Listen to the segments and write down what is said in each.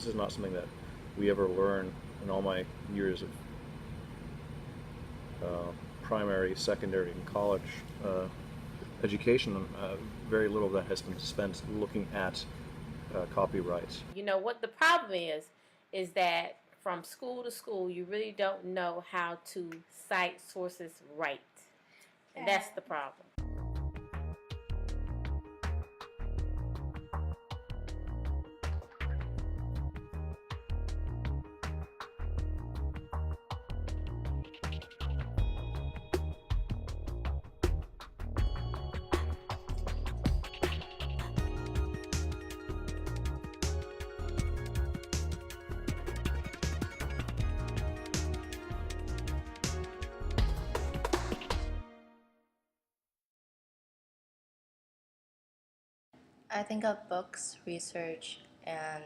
is not something that we ever learn in all my years of primary, secondary, and college education. Very little that has been spent looking at copyright. You know what the problem is that from school to school, you really don't know how to cite sources right. And that's the problem. I think of books, research, and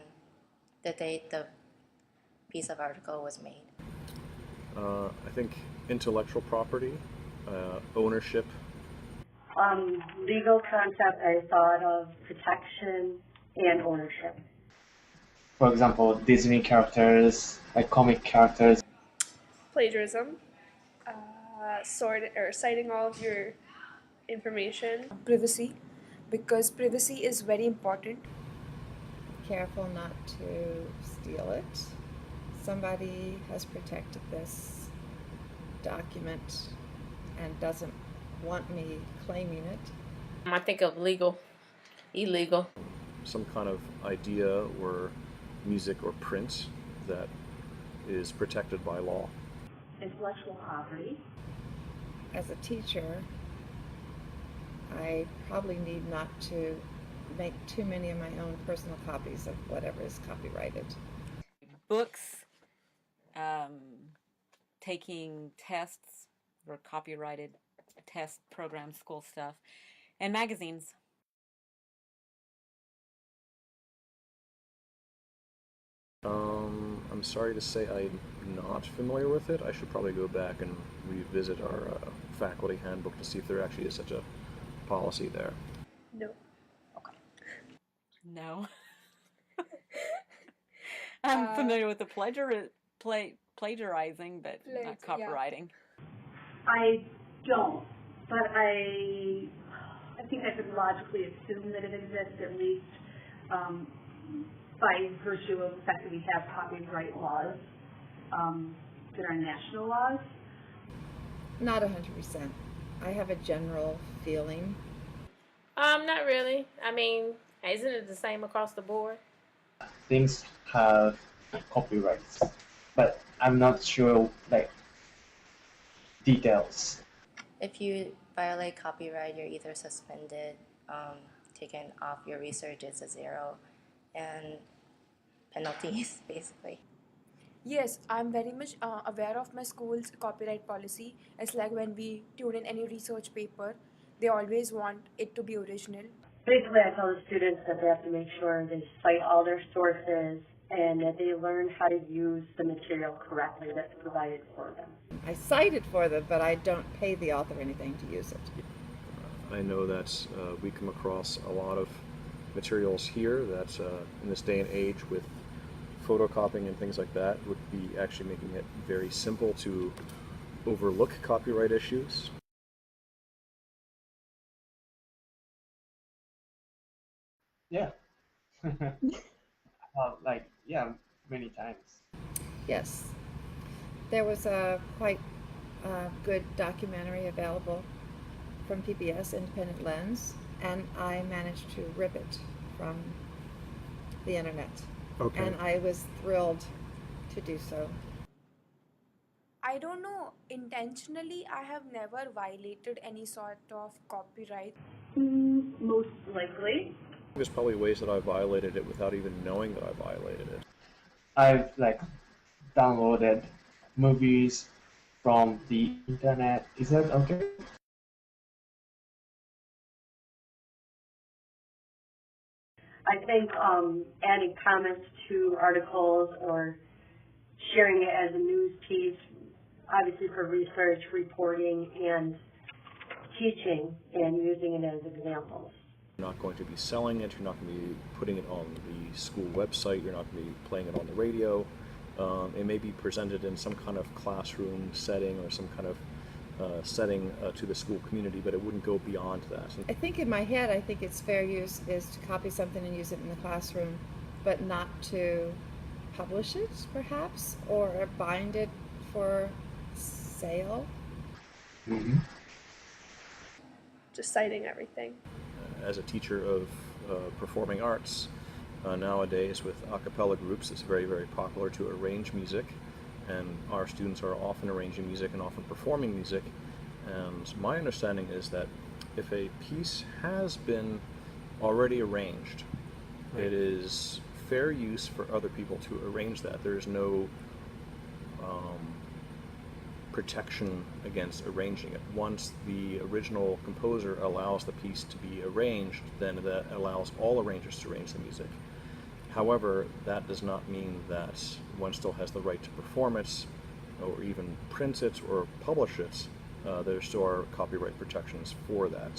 the date the piece of article was made. I think intellectual property, ownership. Legal concept, I thought of protection and ownership. For example, Disney characters, like comic characters. Plagiarism, citing all of your information. Privacy, because privacy is very important. Careful not to steal it. Somebody has protected this document and doesn't want me claiming it. I think of legal, illegal. Some kind of idea or music or print that is protected by law. Intellectual property. As a teacher, I probably need not to make too many of my own personal copies of whatever is copyrighted. Books, taking tests or copyrighted test programs, school stuff, and magazines. I'm sorry to say I'm not familiar with it. I should probably go back and revisit our faculty handbook to see if there actually is such a policy there. No. Okay. No. I'm familiar with the plagiarizing, but not copywriting. Yeah. I don't, but I think I could logically assume that it exists, at least by virtue of the fact that we have copyright laws that are national laws. Not 100%. I have a general feeling. Not really. I mean, isn't it the same across the board? Things have copyrights, but I'm not sure like details. If you violate copyright, you're either suspended, taken off your research, it's a 0, and penalties, basically. Yes, I'm very much aware of my school's copyright policy. It's like when we tune in any research paper, they always want it to be original. Basically, I tell the students that they have to make sure they cite all their sources and that they learn how to use the material correctly that's provided for them. I cite it for them, but I don't pay the author anything to use it. I know that we come across a lot of materials here that in this day and age with photocopying and things like that would be actually making it very simple to overlook copyright issues. Yeah. Many times. Yes. There was a quite good documentary available from PBS, Independent Lens, and I managed to rip it from the internet. Okay. And I was thrilled to do so. I don't know, intentionally I have never violated any sort of copyright. Most likely. There's probably ways that I violated it without even knowing that I violated it. I've downloaded movies from the internet. Is that okay? I think adding comments to articles or sharing it as a news piece, obviously for research, reporting, and teaching, and using it as examples. You're not going to be selling it, you're not going to be putting it on the school website, you're not going to be playing it on the radio. It may be presented in some kind of classroom setting or some kind of setting to the school community, but it wouldn't go beyond that. I think in my head, I think it's fair use is to copy something and use it in the classroom, but not to publish it, perhaps, or bind it for sale. Mm-hmm. Just citing everything. As a teacher of performing arts, nowadays with a cappella groups, it's very, very popular to arrange music, and our students are often arranging music and often performing music. And my understanding is that if a piece has been already arranged, it is fair use for other people to arrange that. There's no protection against arranging it. Once the original composer allows the piece to be arranged, then that allows all arrangers to arrange the music. However, that does not mean that one still has the right to perform it, or even print it or publish it. There still are copyright protections for that.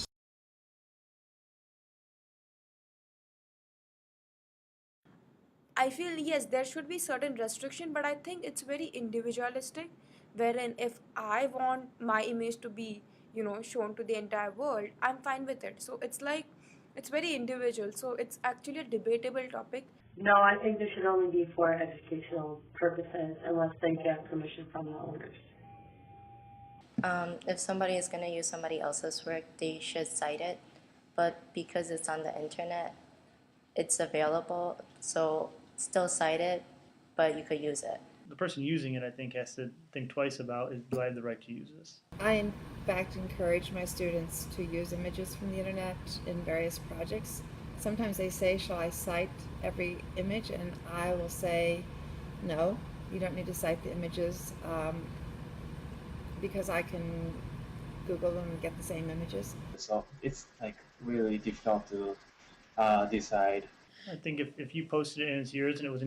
I feel yes, there should be certain restriction, but I think it's very individualistic. Wherein if I want my image to be, shown to the entire world, I'm fine with it. So it's like it's very individual. So it's actually a debatable topic. No, I think this should only be for educational purposes unless they get permission from the owners. If somebody is going to use somebody else's work, they should cite it. But because it's on the internet, it's available, so still cite it, but you could use it. The person using it, I think, has to think twice about, do I have the right to use this? I, in fact, encourage my students to use images from the internet in various projects. Sometimes they say, shall I cite every image? And I will say, no, you don't need to cite the images because I can Google them and get the same images. So it's like really difficult to decide. I think if you posted it and it's yours and it was,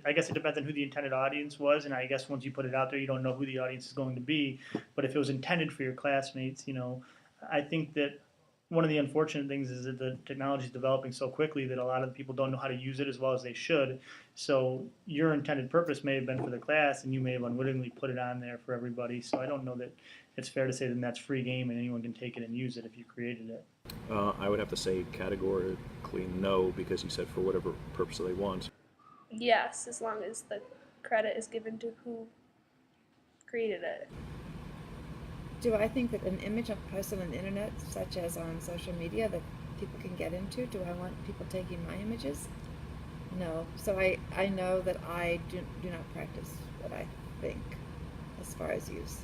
I guess it depends on who the intended audience was, and I guess once you put it out there, you don't know who the audience is going to be. But if it was intended for your classmates, I think that one of the unfortunate things is that the technology is developing so quickly that a lot of people don't know how to use it as well as they should. So your intended purpose may have been for the class, and you may have unwittingly put it on there for everybody. So I don't know that it's fair to say that that's free game and anyone can take it and use it if you created it. I would have to say categorically no, because you said for whatever purpose they want. Yes, as long as the credit is given to who created it. Do I think that an image posted on the internet, such as on social media, that people can get into, do I want people taking my images? No. So I know that I do not practice what I think as far as use.